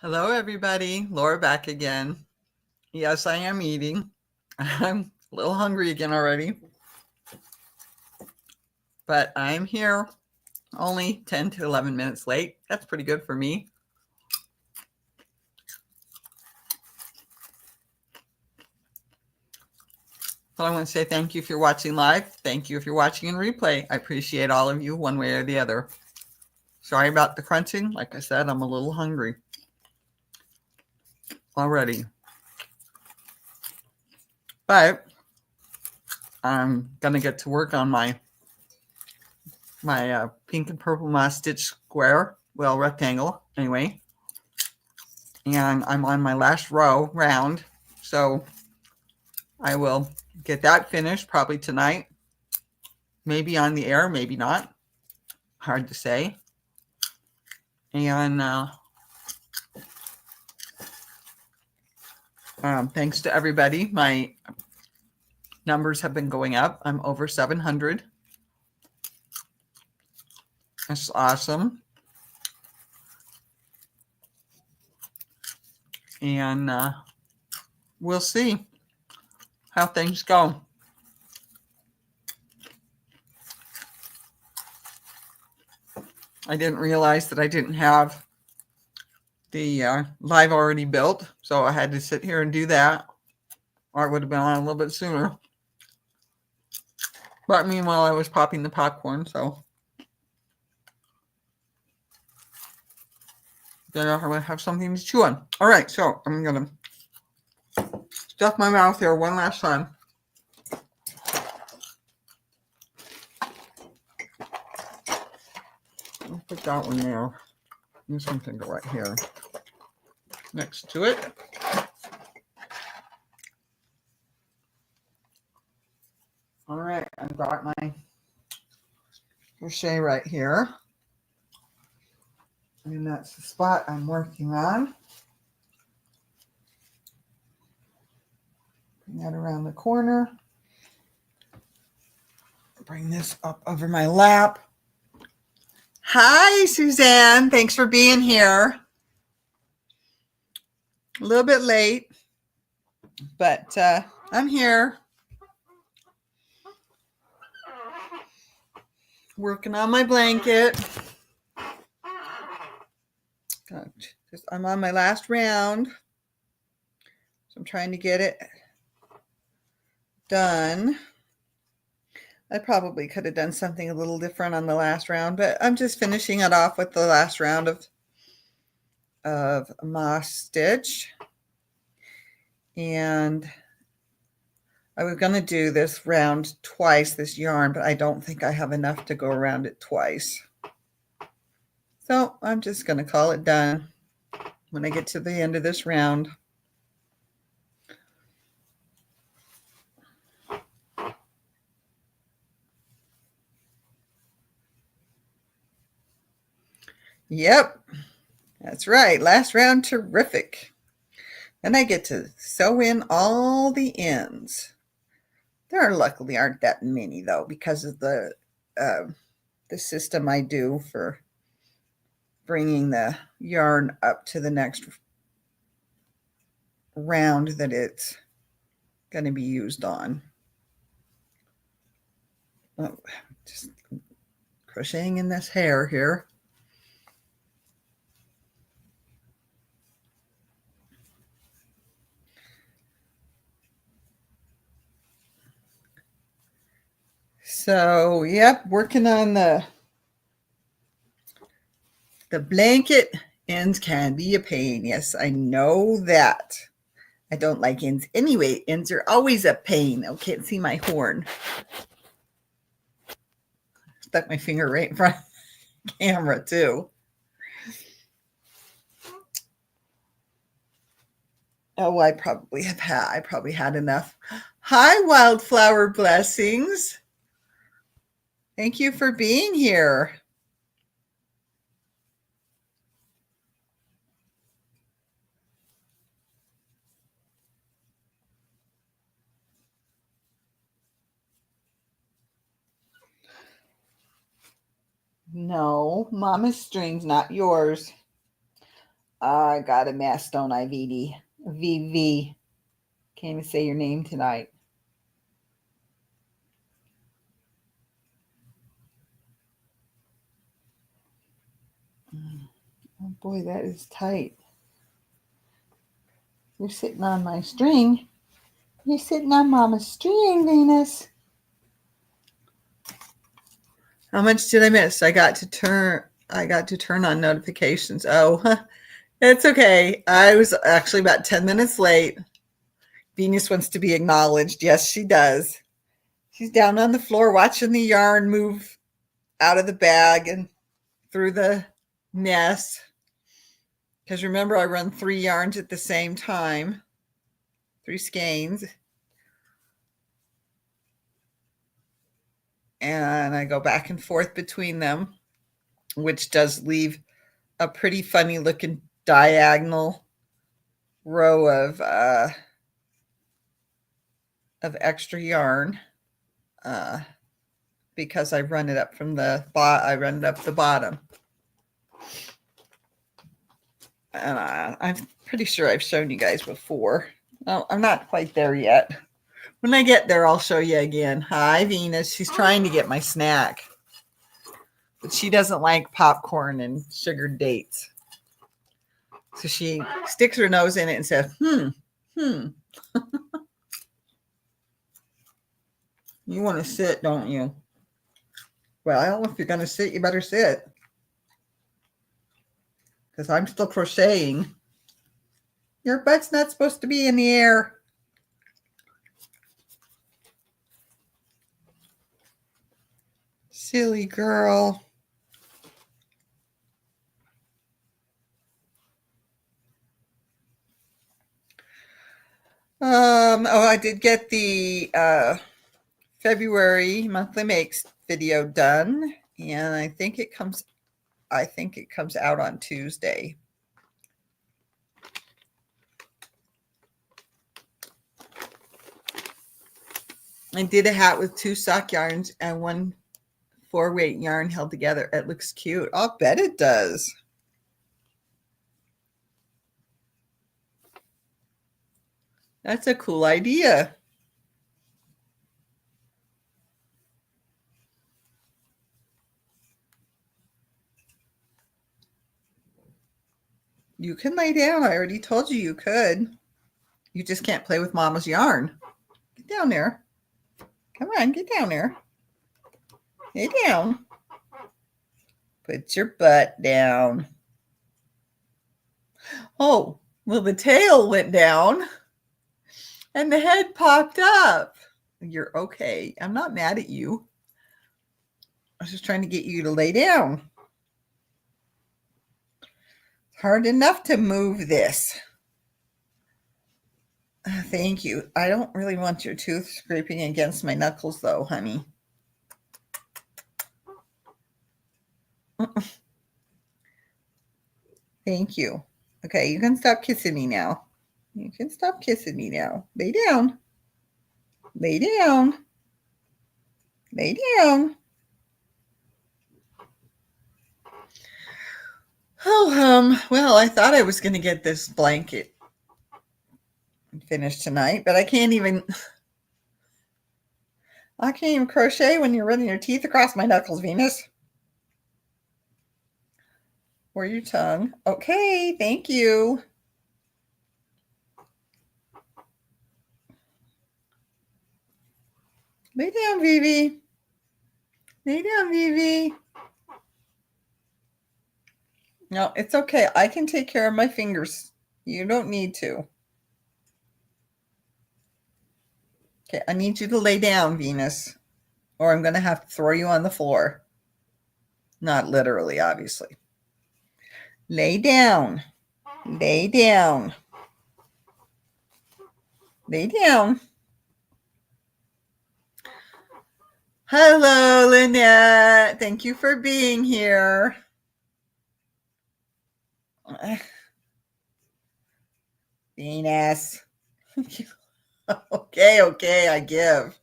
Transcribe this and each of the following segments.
Hello, everybody. Laura back again. Yes, I am eating. I'm a little hungry again already, but I'm here only 10 to 11 minutes late. That's pretty good for me. So I want to say thank you if you're watching live. Thank you if you're watching in replay. I appreciate all of you one way or the other. Sorry about the crunching. Like I said, I'm a little hungry already. But I'm going to get to work on my pink and purple moss stitch square, well, rectangle anyway. And I'm on my last round. So I will get that finished probably tonight. Maybe on the air, maybe not. Hard to say. And thanks to everybody. My numbers have been going up. I'm over 700. That's awesome. And we'll see how things go. I didn't realize that I didn't have the live already built, so I had to sit here and do that, or it would have been on a little bit sooner. But meanwhile, I was popping the popcorn, so then I'm going to have something to chew on. All right, so I'm going to stuff my mouth here one last time. I'll put that one there. This one can go right here next to it. All right, I've got my crochet right here. And that's the spot I'm working on. Bring that around the corner. Bring this up over my lap. Hi, Suzanne. Thanks for being here. A little bit late, but I'm here. Working on my blanket. I'm on my last round. So I'm trying to get it done. I probably could have done something a little different on the last round, but I'm just finishing it off with the last round of moss stitch. And I was going to do this round twice, this yarn, but I don't think I have enough to go around it twice. So I'm just going to call it done when I get to the end of this round. Yep, that's right. Last round, terrific. Then I get to sew in all the ends. There luckily aren't that many though, because of the system I do for bringing the yarn up to the next round that it's going to be used on. Oh, just crocheting in this hair here. So, yep, working on the blanket. Ends can be a pain. Yes, I know that. I don't like ends anyway. Ends are always a pain. Oh, can't see my horn. Stuck my finger right in front of the camera too. Oh, I probably had enough. Hi, Wildflower Blessings. Thank you for being here. No, Mama's strings, not yours. I got a mess, don't I, VD? VV. Can't even say your name tonight. Oh boy, that is tight. You're sitting on my string. You're sitting on Mama's string, Venus. How much did I miss? I got to turn on notifications. Oh, it's okay. I was actually about 10 minutes late. Venus wants to be acknowledged. Yes, she does. She's down on the floor watching the yarn move out of the bag and through the mess. Because remember, I run 3 yarns at the same time, 3 skeins. And I go back and forth between them, which does leave a pretty funny looking diagonal row of extra yarn because I run it up from the bottom. And I'm pretty sure I've shown you guys before. Oh, I'm not quite there yet. When I get there, I'll show you again. Hi, Venus. She's trying to get my snack. But she doesn't like popcorn and sugared dates. So she sticks her nose in it and says, You want to sit, don't you? Well, if you're going to sit, you better sit. Because I'm still crocheting. Your butt's not supposed to be in the air. Silly girl. I did get the February monthly makes video done, and I think it comes out on Tuesday. I did a hat with 2 sock yarns and 1 4-weight yarn held together. It looks cute. I'll bet it does. That's a cool idea. You can lay down. I already told you you could. You just can't play with Mama's yarn. Get down there. Come on, get down there. Lay down. Put your butt down. Oh, well, the tail went down and the head popped up. You're okay. I'm not mad at you. I was just trying to get you to lay down. It's hard enough to move this. Thank you. I don't really want your tooth scraping against my knuckles, though, honey. Thank you. Okay, you can stop kissing me now. You can stop kissing me now. Lay down. Lay down. Lay down. Oh, well, I thought I was going to get this blanket finished tonight, but I can't even crochet when you're running your teeth across my knuckles, Venus. Or your tongue. Okay, thank you. Lay down, Vivi. Lay down, Vivi. No, it's okay. I can take care of my fingers. You don't need to. Okay, I need you to lay down, Venus, or I'm going to have to throw you on the floor. Not literally, obviously. Lay down. Lay down. Lay down. Hello, Lynette. Thank you for being here. Venus. Okay, I give.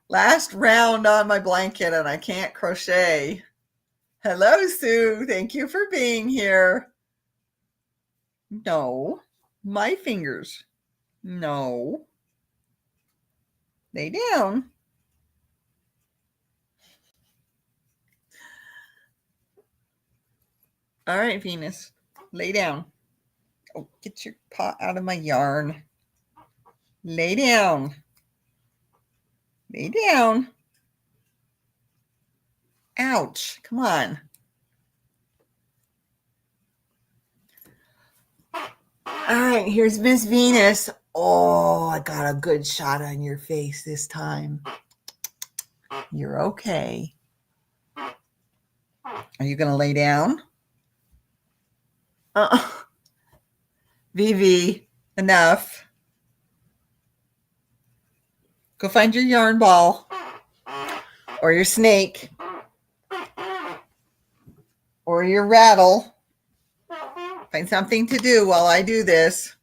Last round on my blanket and I can't crochet. Hello, Sue. Thank you for being here. No. My fingers. No. Lay down. All right, Venus. Lay down. Oh, get your paw out of my yarn. Lay down. Lay down. Ouch. Come on. All right, here's Miss Venus. Oh, I got a good shot on your face this time. You're okay. Are you going to lay down? Vivi, enough. Go find your yarn ball or your snake or your rattle. Find something to do while I do this.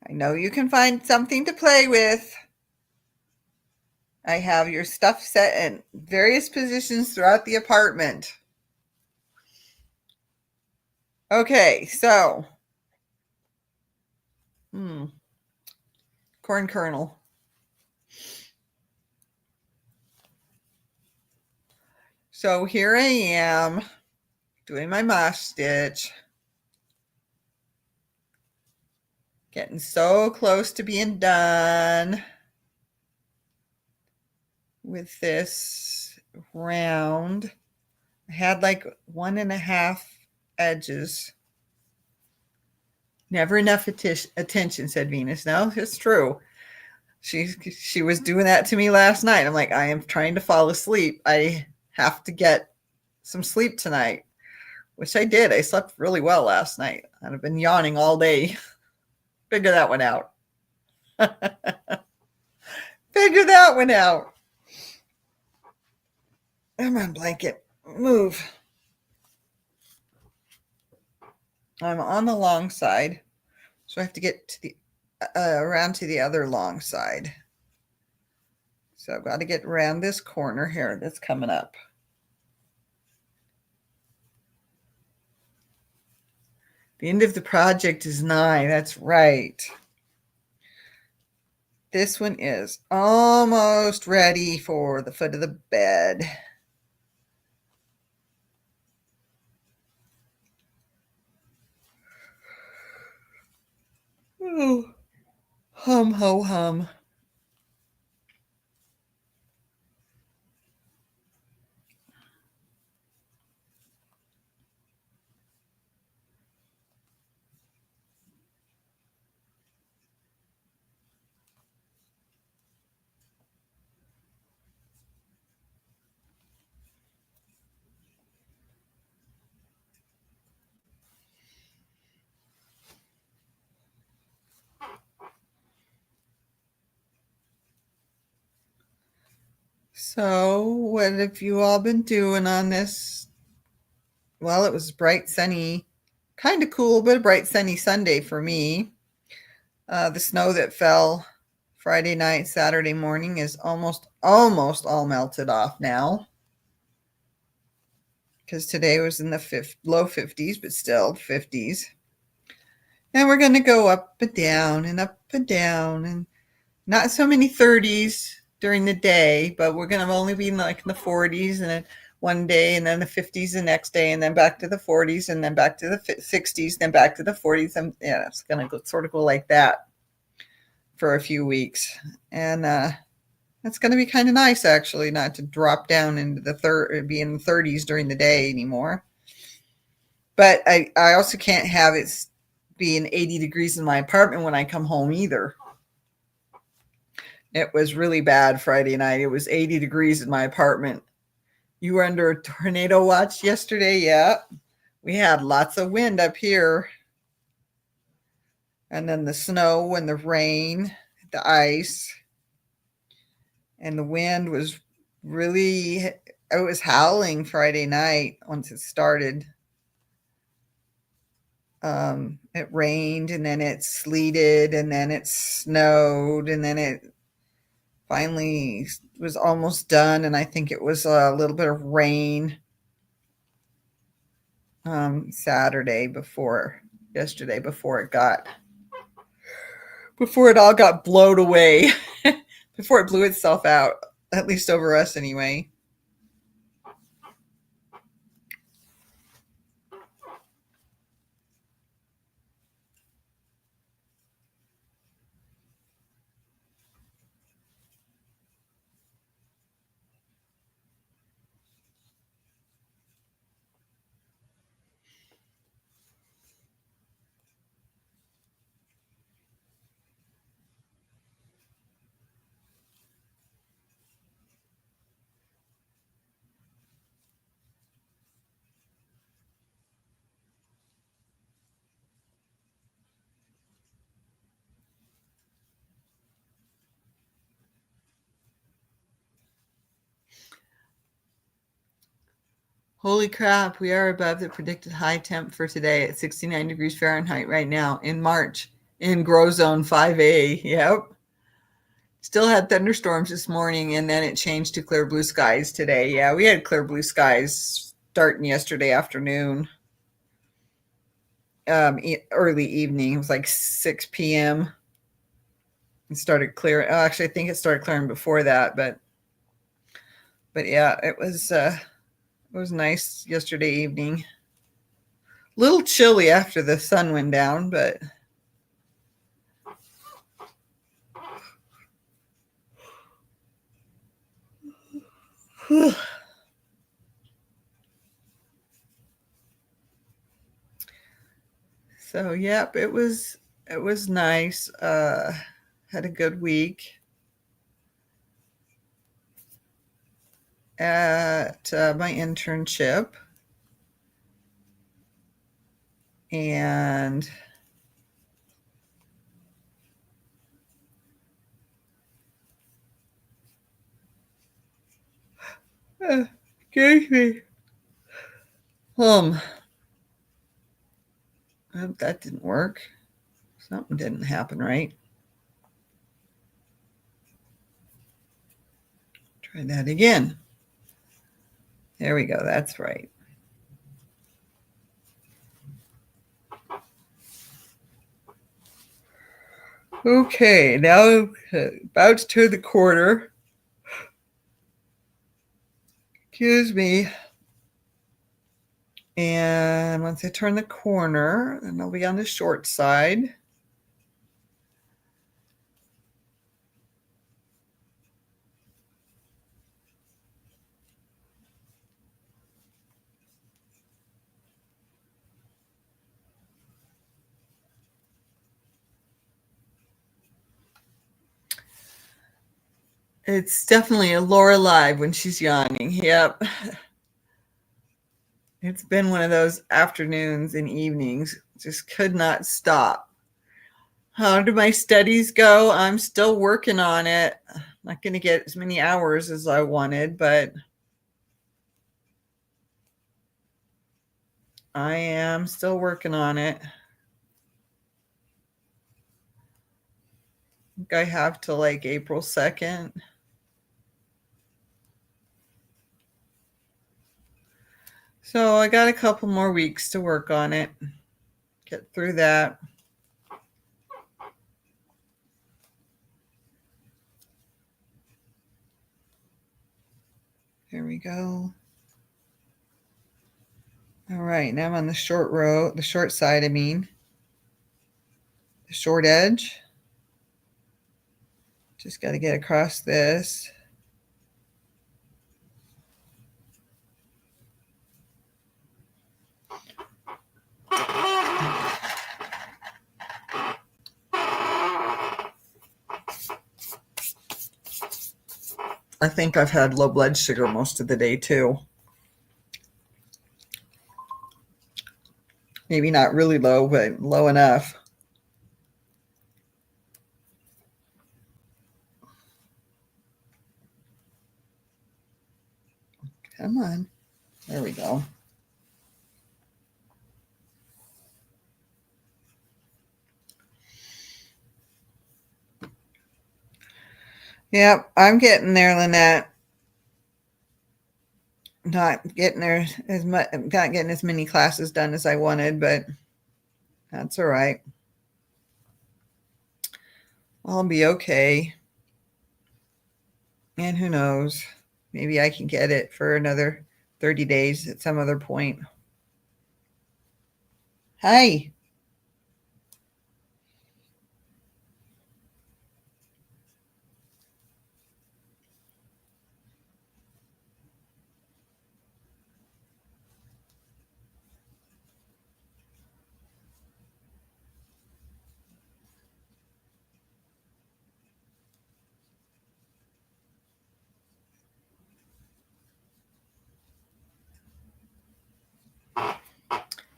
I know you can find something to play with. I have your stuff set in various positions throughout the apartment. Okay, so corn kernel. So here I am doing my moss stitch. Getting so close to being done with this round. I had like 1.5 edges. Never enough attention, said Venus. No, it's true. She was doing that to me last night. I'm like, I am trying to fall asleep. I have to get some sleep tonight, which I did. I slept really well last night. And I've been yawning all day. Figure that one out. Figure that one out. Come on, blanket. Move. I'm on the long side, so I have to get to the around to the other long side. So I've got to get around this corner here that's coming up. The end of the project is nigh. That's right. This one is almost ready for the foot of the bed. Oh, hum, ho, hum. So, what have you all been doing on this? Well, it was bright, sunny, kind of cool, but a bright, sunny Sunday for me. The snow that fell Friday night, Saturday morning is almost all melted off now. Because today was in the low 50s, but still 50s. And we're going to go up and down and up and down, and not so many 30s during the day, but we're going to only be like in the 40s and then one day, and then the 50s the next day, and then back to the 40s, and then back to the 60s, then back to the 40s. And yeah, it's going to sort of go like that for a few weeks. And it's going to be kind of nice, actually, not to drop down into be in the 30s during the day anymore. But I also can't have it being 80 degrees in my apartment when I come home either. It was really bad Friday night. It was 80 degrees in my apartment. You were under a tornado watch yesterday? Yeah. We had lots of wind up here. And then the snow and the rain, the ice. And the wind was really, it was howling Friday night once it started. It rained, and then it sleeted, and then it snowed, and then it finally was almost done, and I think it was a little bit of rain. Saturday yesterday before it all got blown away, before it blew itself out, at least over us anyway. Holy crap, we are above the predicted high temp for today at 69 degrees Fahrenheit right now in March in Grow Zone 5A. Yep. Still had thunderstorms this morning, and then it changed to clear blue skies today. Yeah, we had clear blue skies starting yesterday afternoon, early evening. It was like 6 p.m. It started clearing. Actually, I think it started clearing before that, but yeah, it was nice yesterday evening. A little chilly after the sun went down, but so yep, it was nice. Had a good week at my internship, and excuse me. That didn't work. Something didn't happen right. Try that again. There we go. That's right. Okay, now about to turn the corner. Excuse me. And once I turn the corner, then I'll be on the short side. It's definitely a Laura live when she's yawning. Yep. It's been one of those afternoons and evenings. Just could not stop. How do my studies go? I'm still working on it. Not going to get as many hours as I wanted, but I am still working on it. I think I have till like April 2nd. So I got a couple more weeks to work on it. Get through that. There we go. All right, now I'm on the short row, the short side, the short edge. Just got to get across this. I think I've had low blood sugar most of the day too. Maybe not really low, but low enough. Come on. There we go. Yep, I'm getting there, Lynette. not getting there as much, not getting as many classes done as I wanted, but that's all right. I'll be okay. And who knows? Maybe I can get it for another 30 days at some other point. Hi.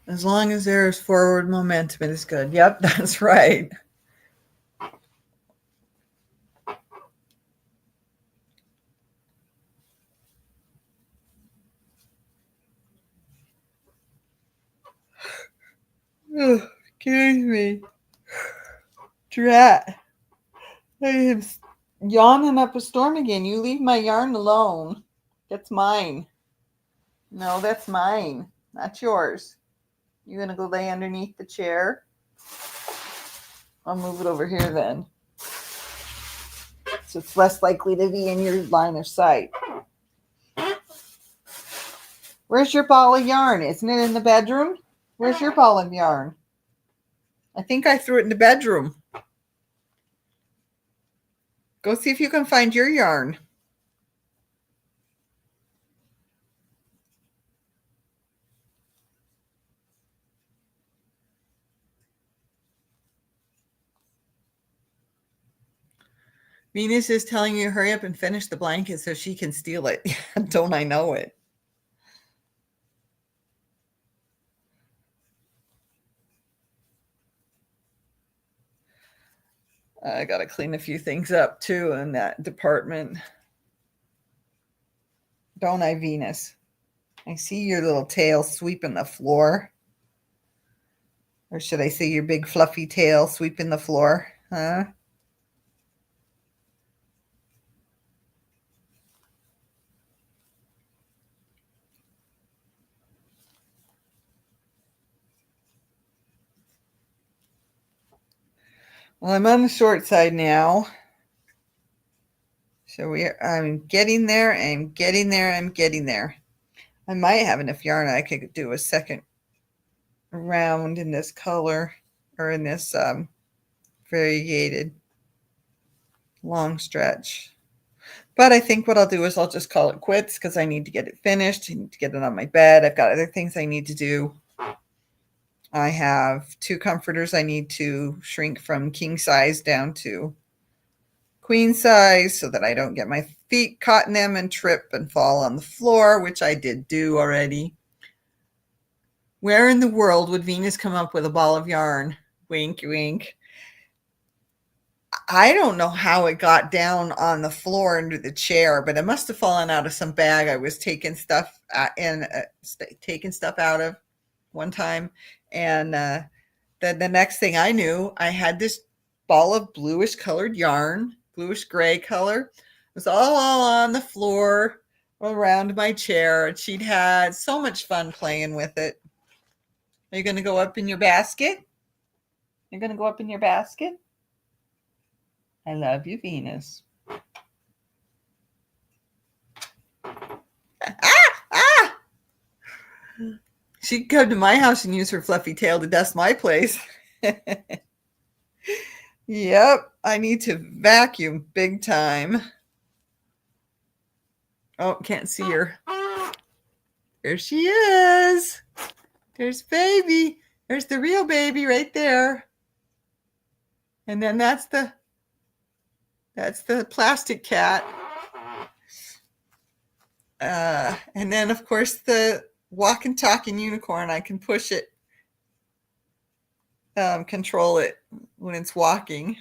As long as there is forward momentum, it is good. Yep, that's right. Oh, excuse me. Drat. I am yawning up a storm again. You leave my yarn alone. That's mine. No, that's mine. Not yours. You gonna go lay underneath the chair? I'll move it over here then. So it's less likely to be in your line of sight. Where's your ball of yarn? Isn't it in the bedroom? Where's your ball of yarn? I think I threw it in the bedroom. Go see if you can find your yarn. Venus is telling you to hurry up and finish the blanket so she can steal it. Don't I know it? I got to clean a few things up too in that department. Don't I, Venus? I see your little tail sweeping the floor. Or should I say your big fluffy tail sweeping the floor? Huh? Well, I'm on the short side now. So I'm getting there. I'm getting there. I'm getting there. I might have enough yarn. I could do a second round in this color or in this variegated long stretch. But I think what I'll do is I'll just call it quits because I need to get it finished. I need to get it on my bed. I've got other things I need to do. I have 2 comforters I need to shrink from king size down to queen size so that I don't get my feet caught in them and trip and fall on the floor, which I did do already. Where in the world would Venus come up with a ball of yarn? Wink, wink. I don't know how it got down on the floor under the chair, but it must have fallen out of some bag I was taking stuff taking stuff out of one time. And the next thing I knew, I had this ball of bluish colored yarn, bluish gray color. It was all on the floor around my chair, and she'd had so much fun playing with it. Are you going to go up in your basket? You're going to go up in your basket? I love you, Venus. Ah! She'd come to my house and use her fluffy tail to dust my place. Yep, I need to vacuum big time. Oh, can't see her. There she is. There's baby. There's the real baby right there. And then that's the plastic cat. And then, of course, the walking, talking unicorn. I can push it, control it when it's walking.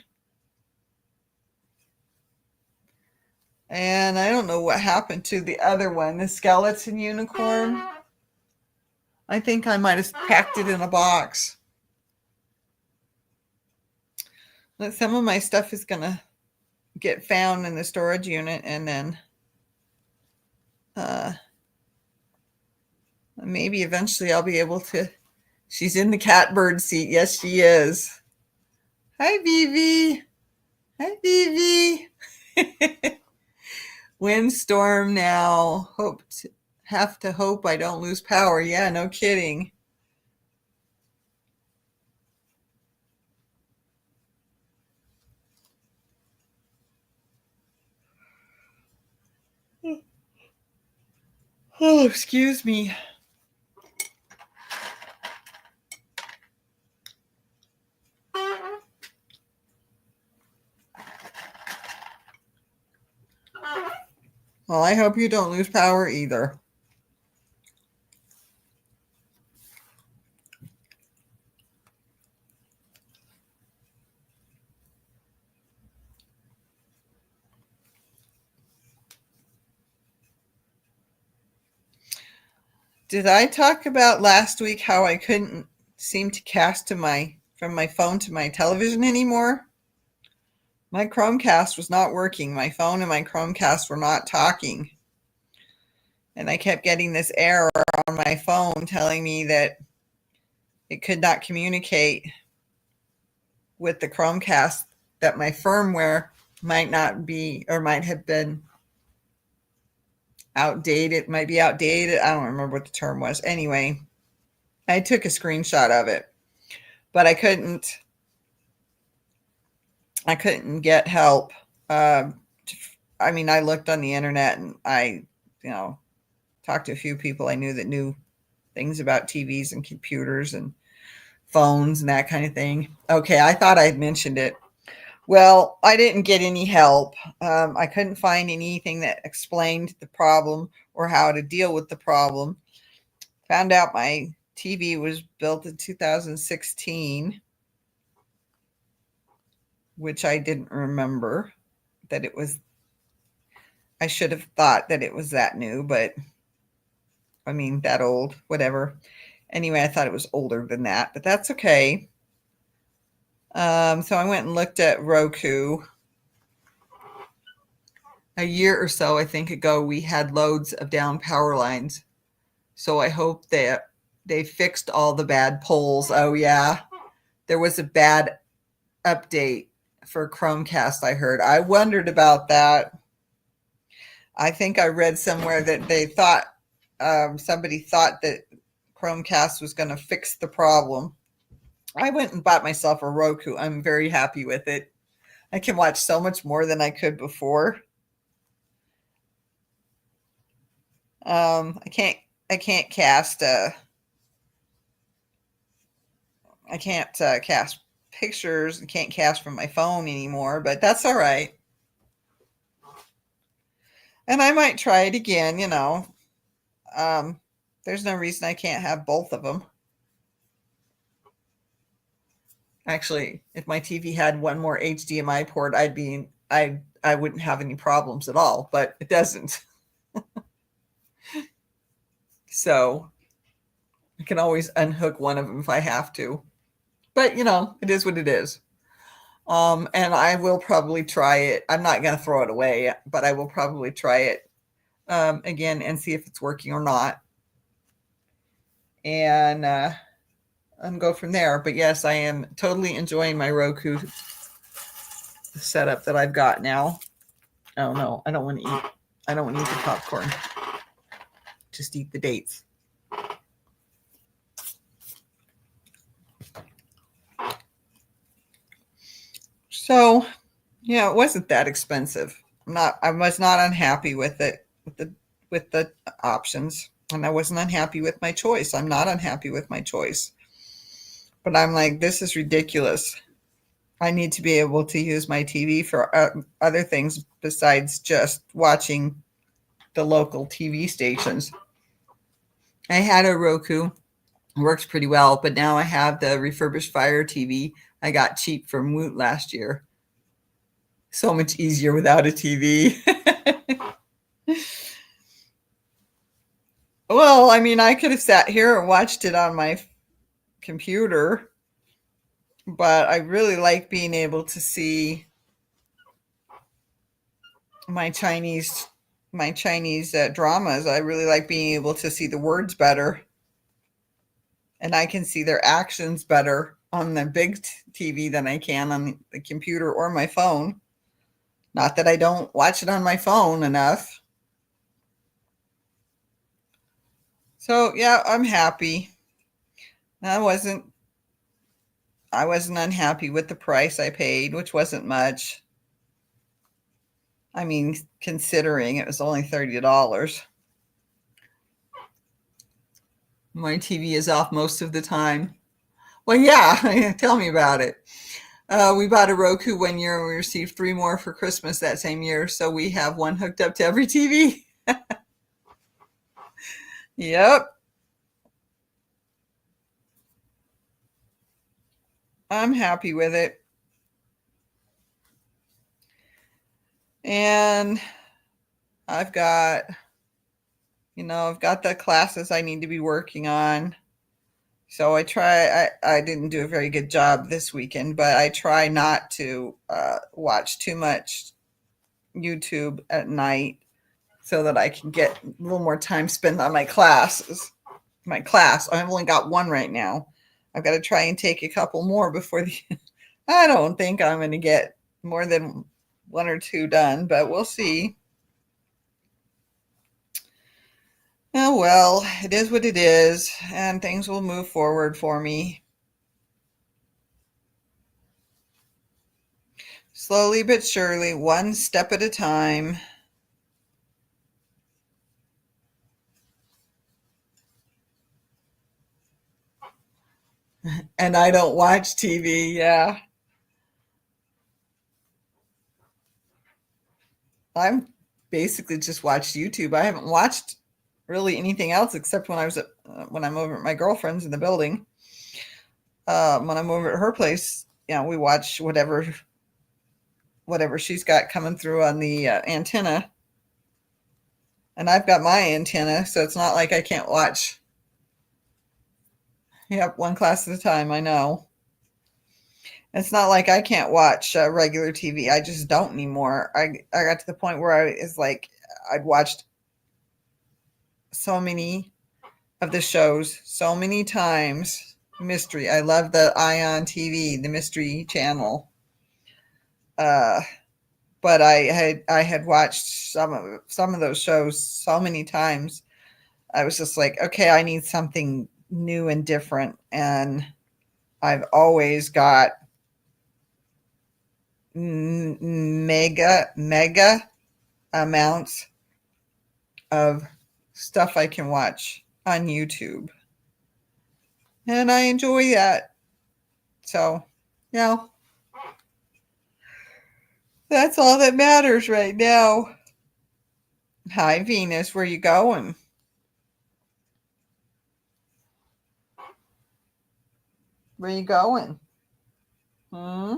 And I don't know what happened to the other one, the skeleton unicorn. I think I might have packed it in a box. But some of my stuff is going to get found in the storage unit, and then Maybe eventually I'll be able to. She's in the catbird seat. Yes, she is. Hi, Vivi. Hi, Vivi. Windstorm now. Have to hope I don't lose power. Yeah, no kidding. Oh, excuse me. Well, I hope you don't lose power either. Did I talk about last week how I couldn't seem to cast from my phone to my television anymore? My Chromecast was not working. My phone and my Chromecast were not talking. And I kept getting this error on my phone telling me that it could not communicate with the Chromecast, that my firmware might not be or might have been outdated, might be outdated. I don't remember what the term was. Anyway, I took a screenshot of it, but I couldn't get help. I mean, I looked on the internet and I, talked to a few people I knew that knew things about TVs and computers and phones and that kind of thing. Okay, I thought I'd mentioned it. Well, I didn't get any help. I couldn't find anything that explained the problem or how to deal with the problem. Found out my TV was built in 2016, which I didn't remember that it was. I should have thought that it was that new, but I mean, that old, whatever. Anyway, I thought it was older than that, but that's okay. So I went and looked at Roku. A year or so, I think, ago, we had loads of down power lines. So I hope that they fixed all the bad poles. Oh, yeah. There was a bad update for Chromecast, I heard. I wondered about that. I think I read somewhere that they thought, somebody thought that Chromecast was going to fix the problem. I went and bought myself a Roku. I'm very happy with it. I can watch so much more than I could before. I can't cast cast pictures. I can't cast from my phone anymore, but that's all right. And I might try it again, there's no reason I can't have both of them. Actually, if my TV had one more HDMI port, I wouldn't have any problems at all, but it doesn't. So I can always unhook one of them if I have to. But, it is what it is. And I will probably try it. I'm not going to throw it away, but I will probably try it again and see if it's working or not. And go from there. But yes, I am totally enjoying my Roku setup that I've got now. Oh no, I don't want to eat. I don't want to eat the popcorn. Just eat the dates. So, yeah, it wasn't that expensive. I was not unhappy with it, with the options, and I wasn't unhappy with my choice. I'm not unhappy with my choice. But I'm like, this is ridiculous. I need to be able to use my TV for other things besides just watching the local TV stations. I had a Roku. It works pretty well, but now I have the refurbished Fire TV I got cheap from Woot last year. So much easier without a TV. Well, I mean, I could have sat here and watched it on my computer, but I really like being able to see my Chinese dramas. I really like being able to see the words better. and I can see their actions better on the big TV than I can on the computer or my phone. Not that I don't watch it on my phone enough. So yeah, I'm happy. I wasn't unhappy with the price I paid, which wasn't much. I mean, considering it was only $30. My TV is off most of the time. Well, yeah, tell me about it. We bought a Roku one year and we received 3 more for Christmas that same year. So we have one hooked up to every TV. Yep. I'm happy with it. And I've got, I've got the classes I need to be working on. So I didn't do a very good job this weekend, but I try not to watch too much YouTube at night so that I can get a little more time spent on my classes. My class, I've only got one right now. I've got to try and take a couple more before I don't think I'm going to get more than 1 or 2 done, but we'll see. Oh, well, it is what it is, and things will move forward for me. Slowly but surely, one step at a time. And I don't watch TV, yeah. I'm basically just watched YouTube. I haven't watched really anything else except when I'm over at my girlfriend's in the building. When I'm over at her place, we watch whatever she's got coming through on the antenna. And I've got my antenna, so it's not like I can't watch. Yep, one class at a time, I know. It's not like I can't watch regular TV. I just don't anymore. I got to the point where I'd watched so many of the shows so many times. Mystery. I love the Ion TV, the Mystery Channel. But I had watched some of those shows so many times. I was just like, okay, I need something new and different, and I've always got mega amounts of stuff I can watch on YouTube, and I enjoy that. So, that's all that matters right now. Hi, Venus. Where you going? Where you going? Hmm?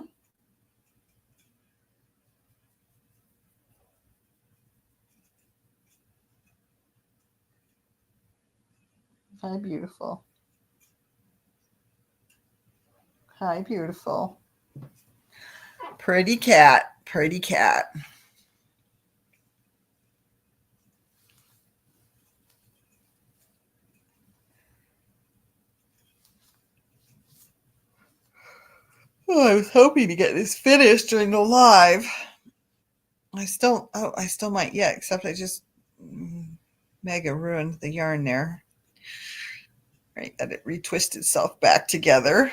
Hi, beautiful. Hi, beautiful. Pretty cat. Pretty cat. Oh, I was hoping to get this finished during the live. I still might yet, except I just mega ruined the yarn there. Right, that it retwist itself back together.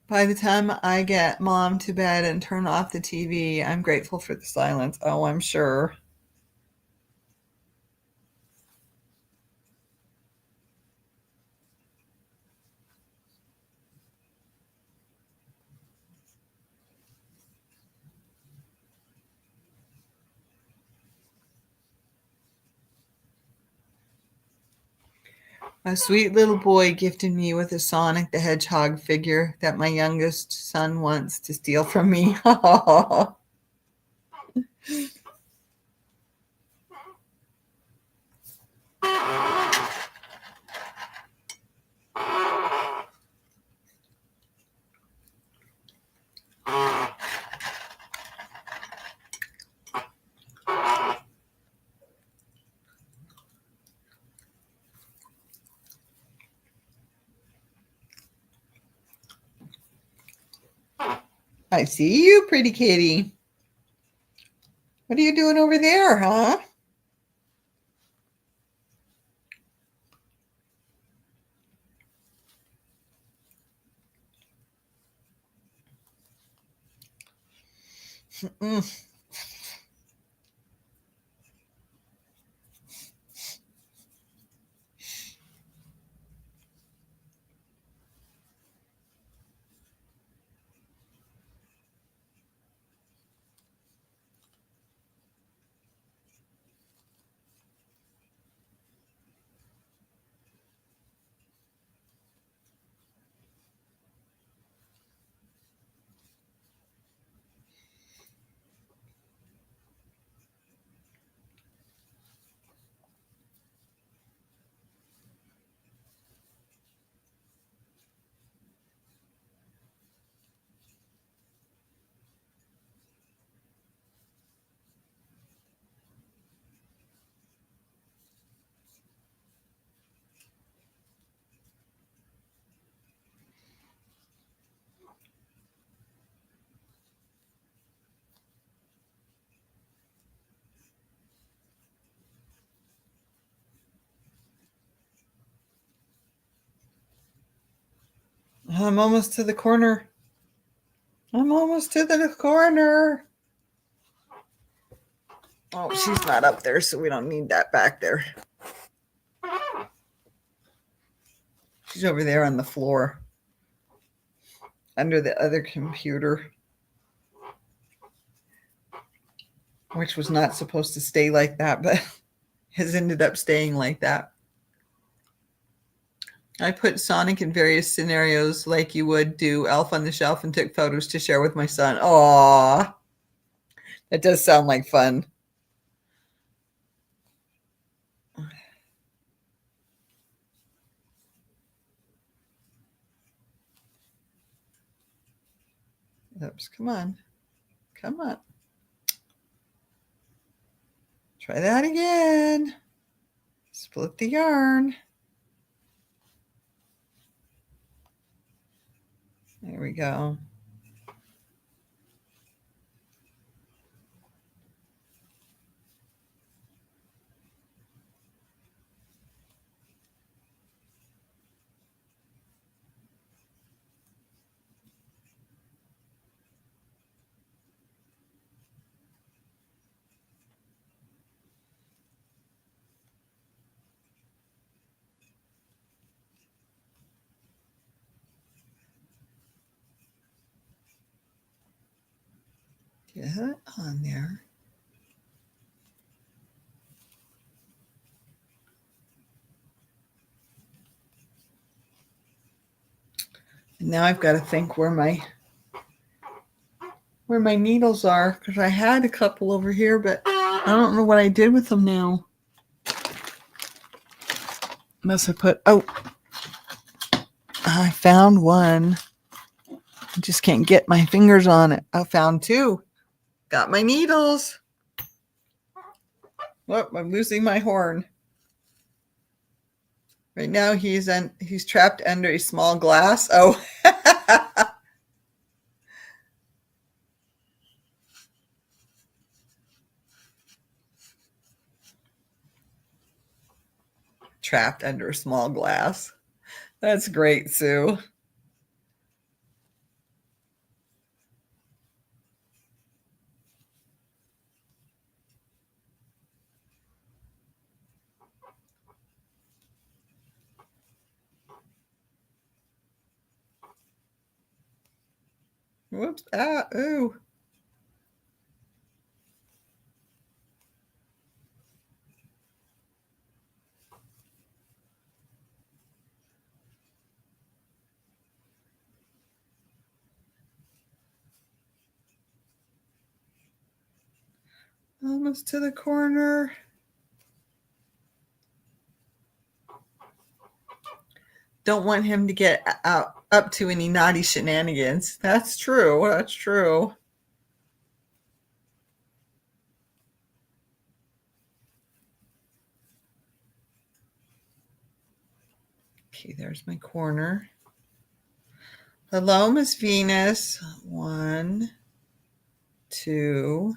By the time I get mom to bed and turn off the TV, I'm grateful for the silence. Oh, I'm sure. A sweet little boy gifted me with a Sonic the Hedgehog figure that my youngest son wants to steal from me. I see you, pretty kitty. What are you doing over there, huh? Mm. I'm almost to the corner. I'm almost to the corner. Oh, she's not up there, so we don't need that back there. She's over there on the floor under the other computer, which was not supposed to stay like that, but has ended up staying like that. I put Sonic in various scenarios like you would do Elf on the Shelf and took photos to share with my son. Aww. That does sound like fun. Oops, come on. Come on. Try that again. Split the yarn. There we go. Get it on there. And now I've got to think where my needles are, because I had a couple over here, but I don't know what I did with them now. Must have put, oh, I found one. I just can't get my fingers on it. I found two. Got my needles. Oh, I'm losing my horn. Right now he's trapped under a small glass. Oh. Trapped under a small glass. That's great, Sue. Whoops. Ah, ooh. Almost to the corner. Don't want him to get up to any naughty shenanigans. That's true. That's true. Okay, there's my corner. Hello, Miss Venus. 1, 2.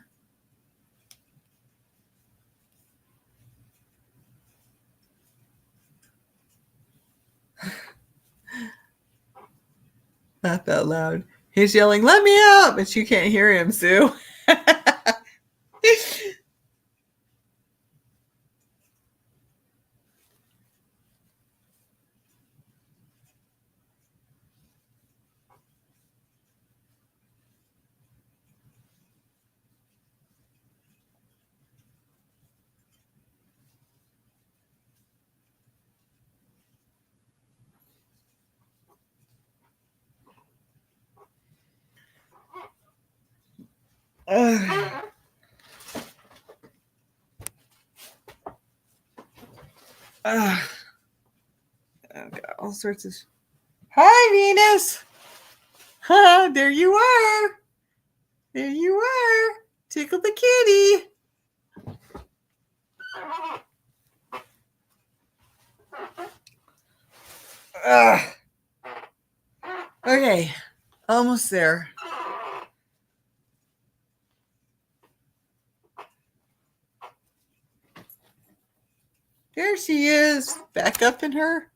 Laugh out loud. He's yelling, "Let me out!" But you can't hear him, Sue. I've got all sorts of. Hi, Venus. There you are. There you are. Tickle the kitty. Okay, almost there. There she is, back up in her.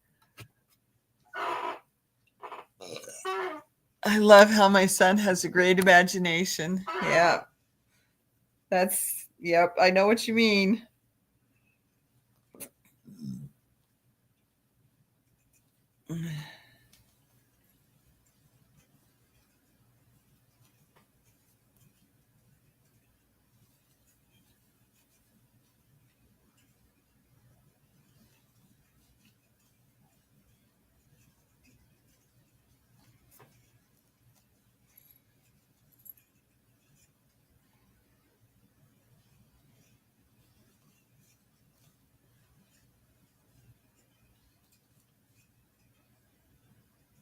I love how my son has a great imagination. Yeah, yep, I know what you mean.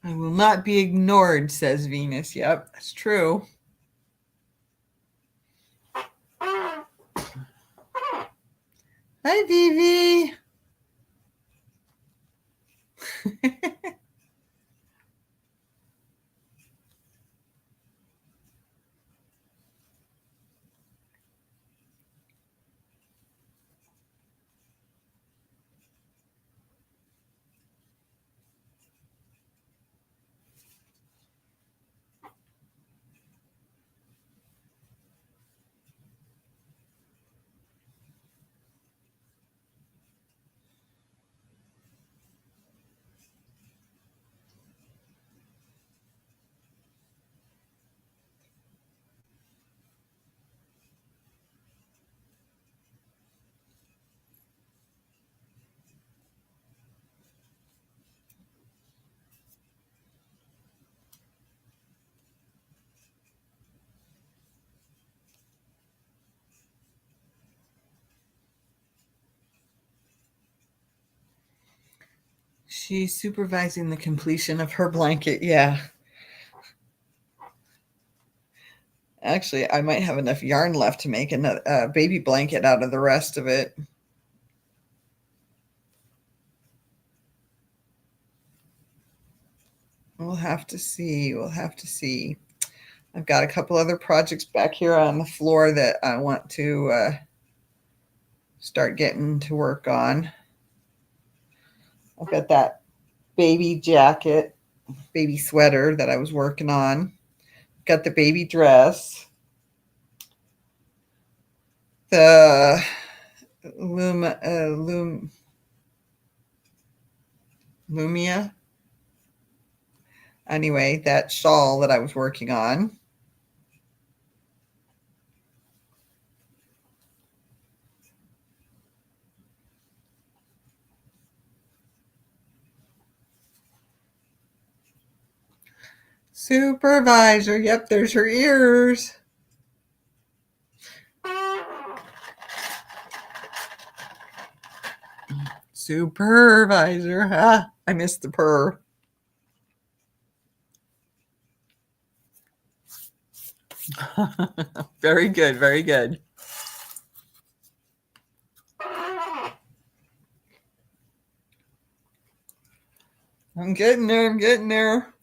I will not be ignored, says Venus. Yep, that's true. Hi, Vivi. She's supervising the completion of her blanket. Yeah. Actually, I might have enough yarn left to make a baby blanket out of the rest of it. We'll have to see. We'll have to see. I've got a couple other projects back here on the floor that I want to start getting to work on. I've got that baby jacket, baby sweater that I was working on. Got the baby dress. The Lumia. Anyway, that shawl that I was working on. Supervisor. Yep, there's her ears. Supervisor. Ah, I missed the purr. Very good, very good. I'm getting there, I'm getting there.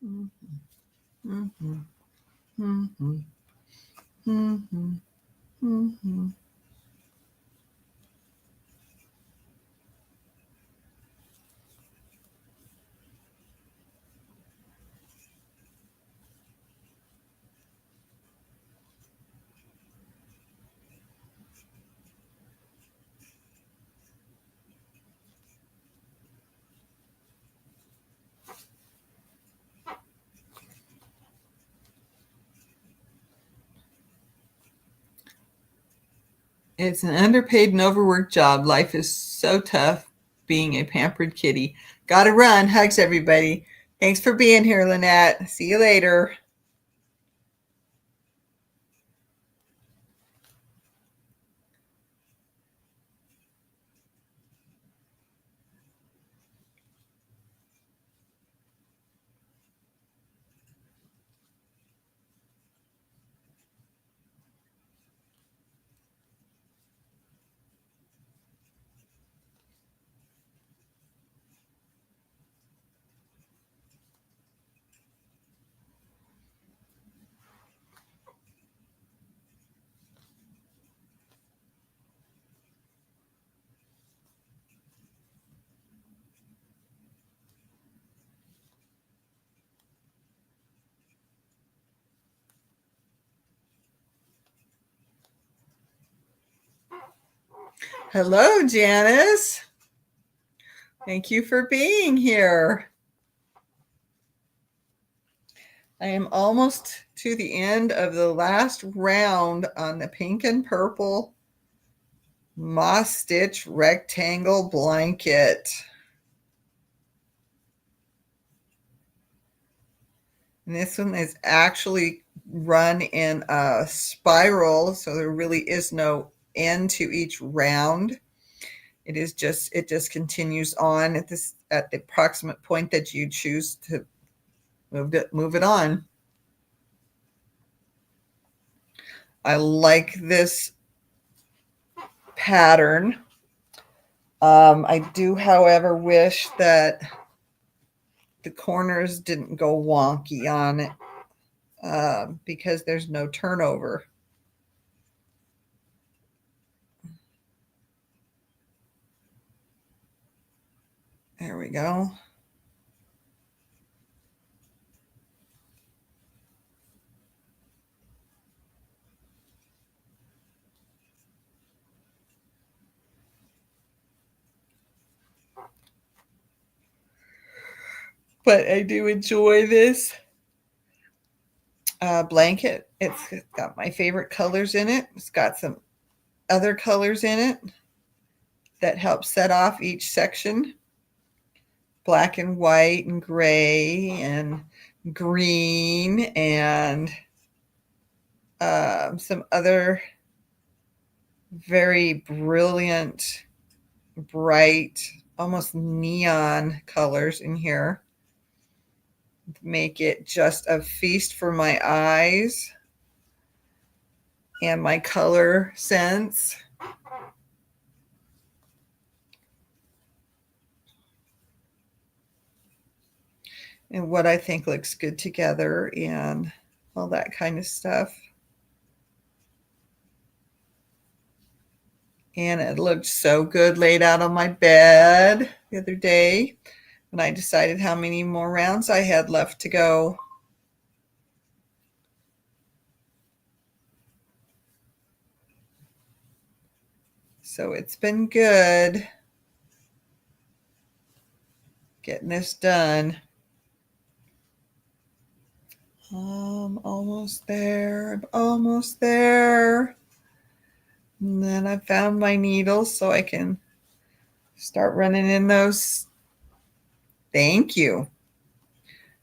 Mhm. Mhm. Mhm. Mhm. Mhm. It's an underpaid and overworked job. Life is so tough being a pampered kitty. Gotta run. Hugs, everybody. Thanks for being here, Lynette. See you later. Hello, Janice. Thank you for being here. I am almost to the end of the last round on the pink and purple moss stitch rectangle blanket. And this one is actually run in a spiral, so there really is no end to each round. It just continues on at the approximate point that you choose to move it on. I like this pattern. I do, however, wish that the corners didn't go wonky on it because there's no turnover. There we go. But I do enjoy this blanket. It's got my favorite colors in it. It's got some other colors in it that help set off each section. Black and white and gray and green and some other very brilliant, bright, almost neon colors in here. Make it just a feast for my eyes and my color sense. And what I think looks good together and all that kind of stuff. And it looked so good laid out on my bed the other day when I decided how many more rounds I had left to go. So it's been good getting this done. I'm almost there. I'm almost there. And then I found my needles so I can start running in those. Thank you.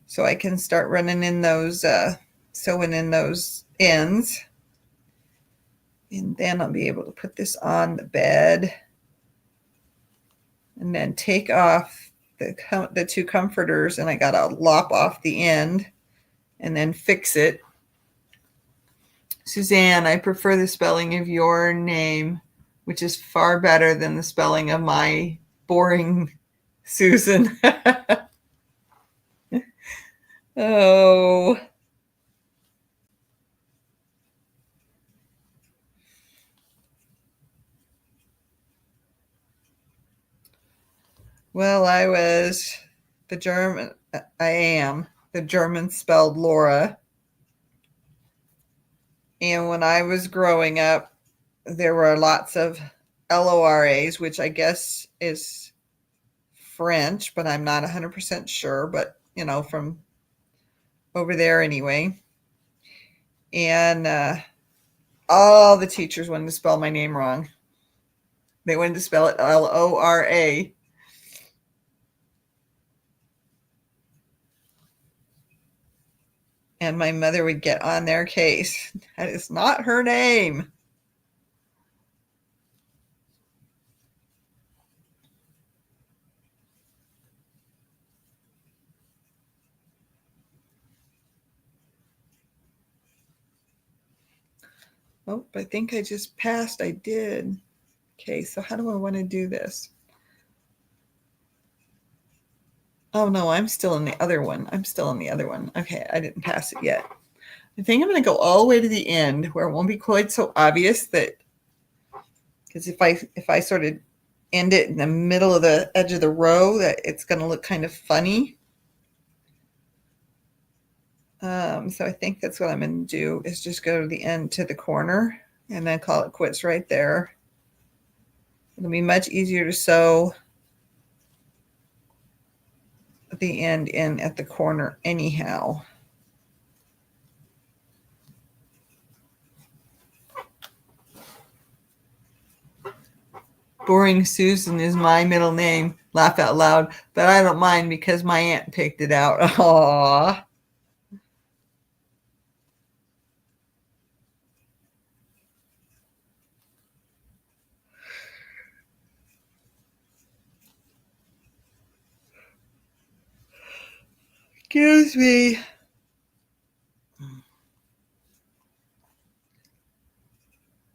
So I can start running in those, sewing in those ends. And then I'll be able to put this on the bed and then take off the two comforters, and I got to lop off the end and then fix it. Suzanne, I prefer the spelling of your name, which is far better than the spelling of my boring Susan. Oh. Well, I am the German spelled Laura. And when I was growing up, there were lots of LORAs, which I guess is French, but I'm not 100% sure, but from over there anyway. And all the teachers wanted to spell my name wrong. They wanted to spell it LORA. And my mother would get on their case. That is not her name. Oh, I think I just passed. I did. Okay, so how do I want to do this? Oh, no, I'm still in the other one. Okay, I didn't pass it yet. I think I'm going to go all the way to the end where it won't be quite so obvious that, because if I sort of end it in the middle of the edge of the row, that it's going to look kind of funny. So I think that's what I'm going to do is just go to the end to the corner and then call it quits right there. It'll be much easier to sew the end in at the corner anyhow. Boring Susan is my middle name. Laugh out loud, but I don't mind because my aunt picked it out. Aww. Excuse me.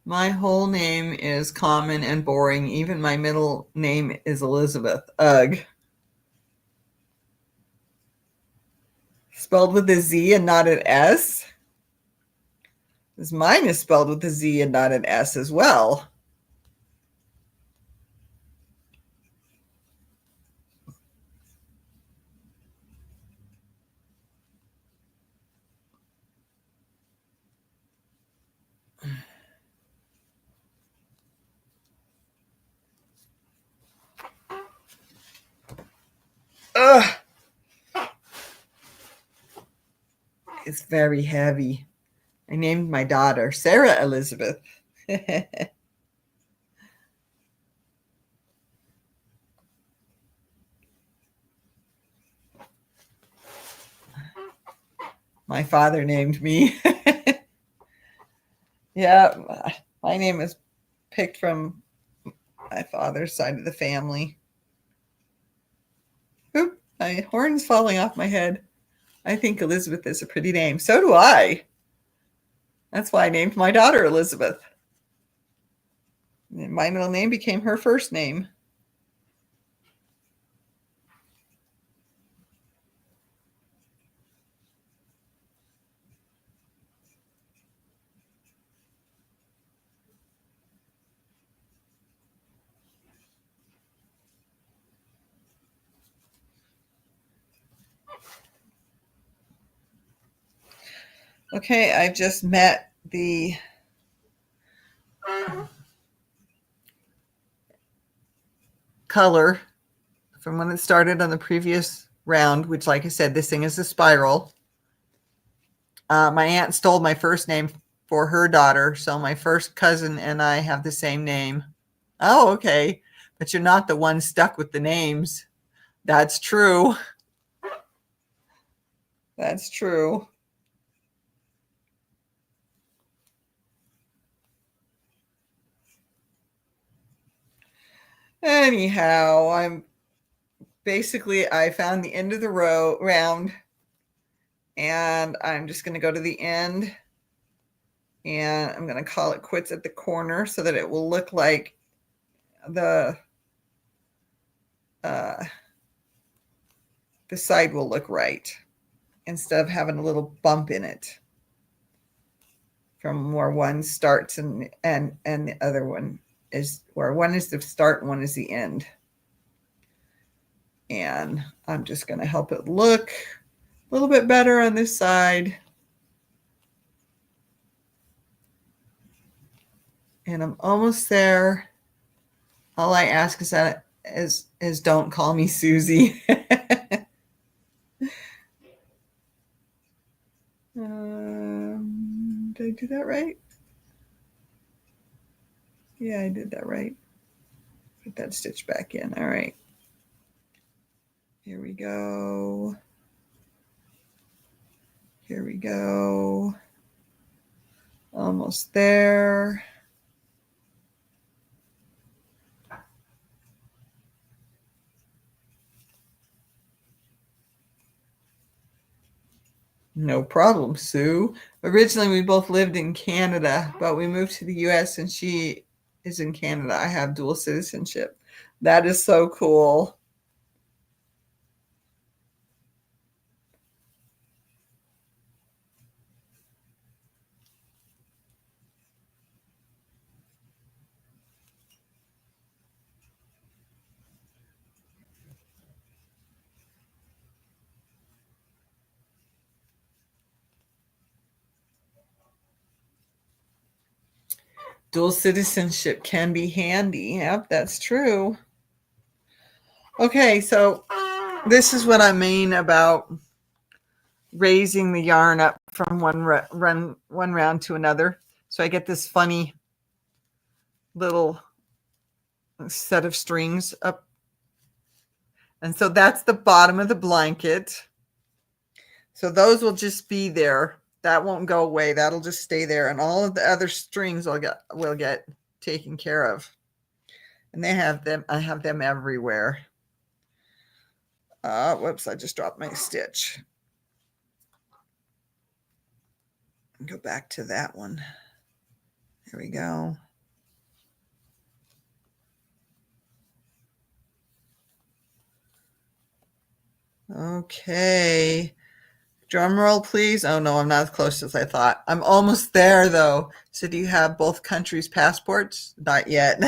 My whole name is common and boring. Even my middle name is Elizabeth. Ugh. Spelled with a Z and not an S. Because mine is spelled with a Z and not an S as well. Ugh. It's very heavy. I named my daughter Sarah Elizabeth. My father named me. Yeah, my name is picked from my father's side of the family. Oop, my horn's falling off my head. I think Elizabeth is a pretty name. So do I. That's why I named my daughter Elizabeth. My middle name became her first name. Okay, I've just met the color from when it started on the previous round, which, like I said, this thing is a spiral. My aunt stole my first name for her daughter, so my first cousin and I have the same name. Oh, okay. But you're not the one stuck with the names. That's true. That's true. Anyhow, I found the end of the round, and I'm just going to go to the end, and I'm going to call it quits at the corner so that it will look like the side will look right. instead of having a little bump in it from where one starts and the other one is where one is the start and one is the end. And I'm just going to help it look a little bit better on this side. And I'm almost there. All I ask is don't call me Susie. Did I do that right? Yeah, I did that right. Put that stitch back in. All right. Here we go. Here we go. Almost there. No problem, Sue. Originally, we both lived in Canada, but we moved to the U.S. and she is in Canada. I have dual citizenship. That is so cool. Dual citizenship can be handy. Yep, that's true. Okay, so this is what I mean about raising the yarn up from one round to another. So I get this funny little set of strings up. And so that's the bottom of the blanket. So those will just be there. That won't go away. That'll just stay there. And all of the other strings will get taken care of. And they have them. I have them everywhere. Whoops, I just dropped my stitch. Go back to that one. There we go. Okay. Drum roll, please. Oh, no, I'm not as close as I thought. I'm almost there, though. So do you have both countries' passports? Not yet.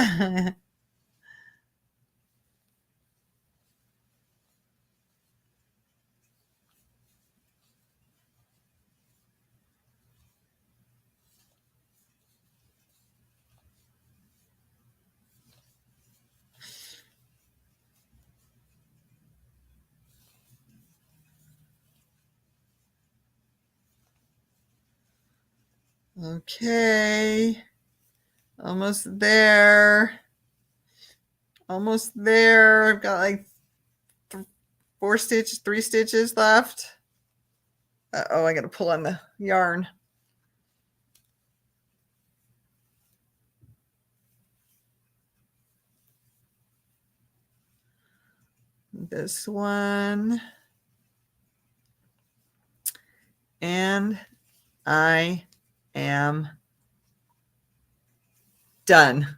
Okay. Almost there. Almost there. I've got like 3 stitches left. Oh, I got to pull on the yarn. This one. And I am done.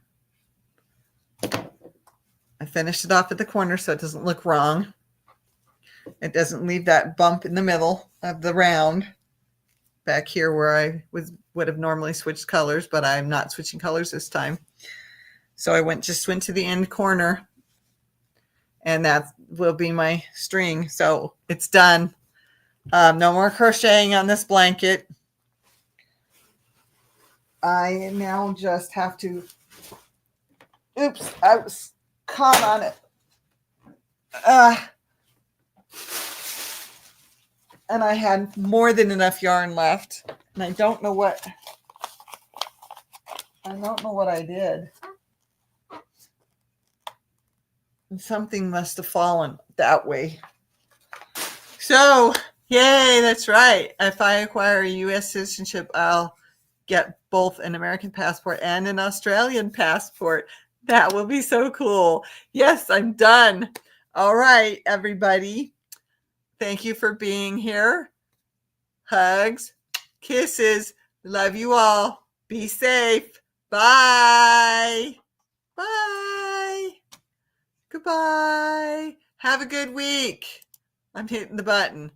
I finished it off at the corner so it doesn't look wrong. It doesn't leave that bump in the middle of the round back here where I would have normally switched colors, but I'm not switching colors this time. So I just went to the end corner, and that will be my string. So it's done. No more crocheting on this blanket. I now just have to, oops, I was caught on it. And I had more than enough yarn left. And I don't know what I did. And something must have fallen that way. So, yay, that's right. If I acquire a U.S. citizenship, I'll get both an American passport and an Australian passport. That will be so cool. Yes, I'm done. All right, everybody. Thank you for being here. Hugs, kisses. Love you all. Be safe. Bye. Bye. Goodbye. Have a good week. I'm hitting the button.